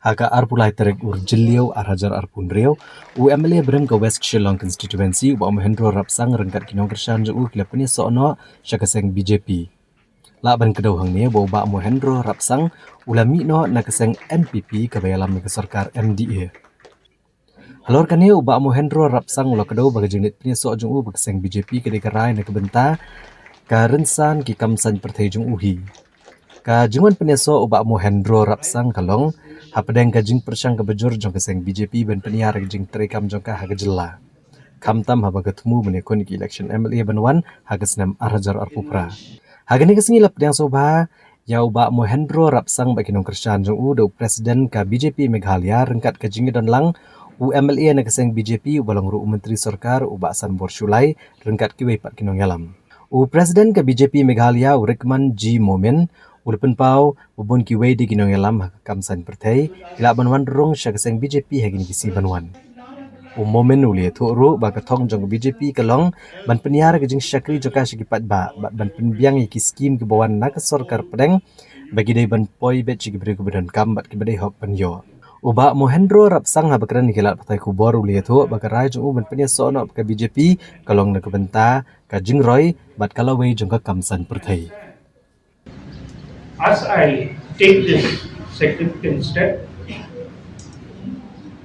Haka arpulai terek urjiliau arhajar arpunriau u MLA Barim ke West Shillong Constituency u Mohendro Rapsang rengkat kinong kersan u kilapunya sono syakaseng BJP. La ban kedau hang ni bau ba Mohendro Rapsang ulami no nakaseng NPP kabayalam ke sarkar MDA. Halor kani u ba Mohendro Rapsang ulah kedau bagi jenit punya so jung u bakaseng BJP kedekarai nak benta ka rensan ki kamsan pertai jung uhi. Ka jungan peneso ubak Mohendro Rapsang kalong hapadeng ka jing persang ka bejur jong keseng BJP ben peniar jing terekam jong ka haga jela. Kamtam haba ketemu menekon ki election MLA benwan haga senam arhajar arpupra. Haga ni kesengi lap yang soba ya ubak Mohendro Rapsang bagi nong kersan jong u do presiden ka BJP Meghalaya rengkat ka jing dan lang u MLA na keseng BJP ubalong ru menteri sarkar ubak San Borshulai rengkat ki pat kinong yalam. U presiden ka BJP Meghalaya Urikman G Momen Ulapan pau bubun kiway di ginong yalam kamsan pertai ila banwan Rung syakaseng BJP hagin kisi banwan. Momen uli thuru ba kathong jong BJP kalong ban peniar ke jing syakri joka syakipat ba ban penbiang iki skim ke bawan nak sarkar pedeng bagi dai ban poi bet cigi beri kebadan kam bat ke badai hok penyo. Uba Mohendro Rapsang ha bakran kilat patai kubor uli thu bakarai jong ban peniar sono ke BJP kalong nak benta ka jing roy bat kalawai jong ka kamsan pertai. As I take this significant step,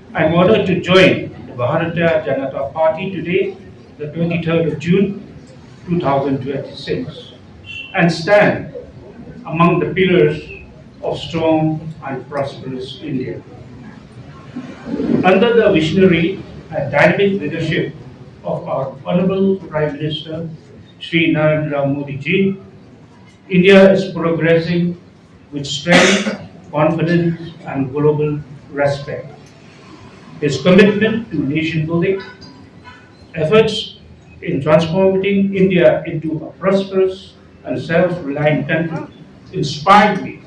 I'm honored to join the Bharatiya Janata Party today, the 23rd of June 2026, and stand among the pillars of strong and prosperous India. Under the visionary and dynamic leadership of our Honorable Prime Minister, Shri Narendra Modi ji, India is progressing with strength, confidence, and global respect. His commitment to nation building, efforts in transforming India into a prosperous and self-reliant country inspired me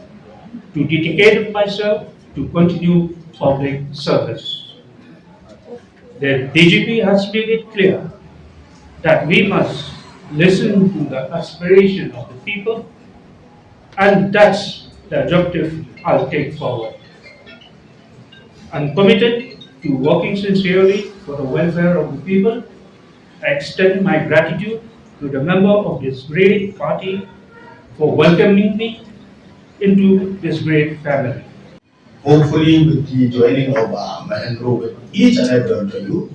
to dedicate myself to continue public service. The DGP has made it clear that we must listen to the aspiration of the people, and that's the objective I'll take forward. I'm committed to working sincerely for the welfare of the people. I extend my gratitude to the member of this great party for welcoming me into this great family. Hopefully, with the joining of Mohendro, with each and every one of you,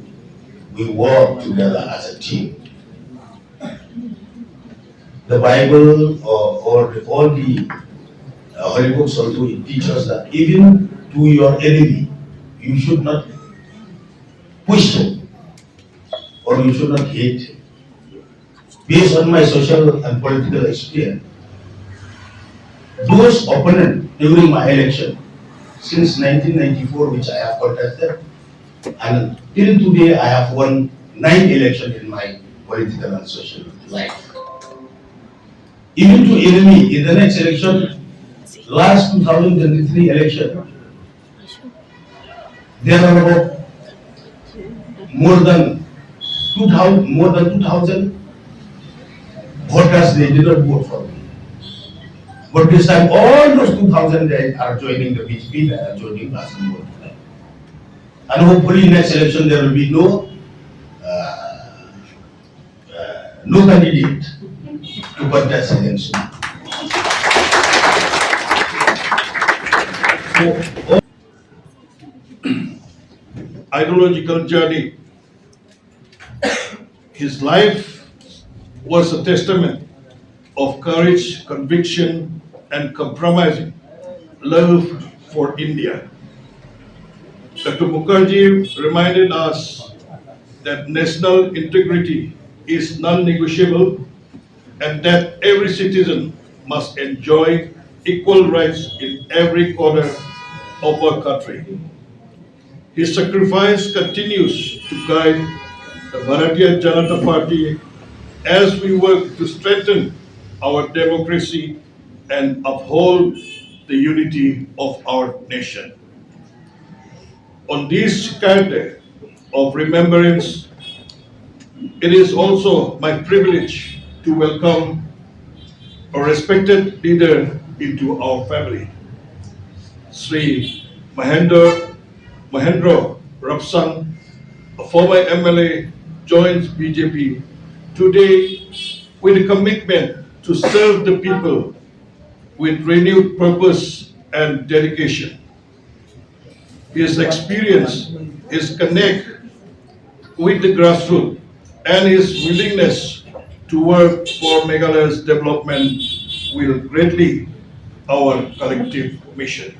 we work together as a team. The Bible or all the Holy Books also teach us that even to your enemy, you should not push him or you should not hate him. Based on my social and political experience, those opponents during my election since 1994, which I have contested, and till today I have won 9 elections in my political and social life. Even to enemy in the next election, last 2023 election, there are about more than 2,000 voters. They did not vote for me. But this time, all those 2,000 are joining the BJP, they are joining us in vote. And hopefully, next election there will be no candidate to contest against me. So, ideological journey. His life was a testament of courage, conviction, and compromising love for India. Dr. Mukherjee reminded us that national integrity is non-negotiable and that every citizen must enjoy equal rights in every corner of our country. His sacrifice continues to guide the Bharatiya Janata Party as we work to strengthen our democracy and uphold the unity of our nation. On this Saturday of remembrance, it is also my privilege to welcome a respected leader into our family, Sri Mohendro Rapsang, a former MLA, joins BJP today with a commitment to serve the people with renewed purpose and dedication. His experience, his connect with the grassroots, and his willingness to work for Meghalaya's development will greatly our collective mission.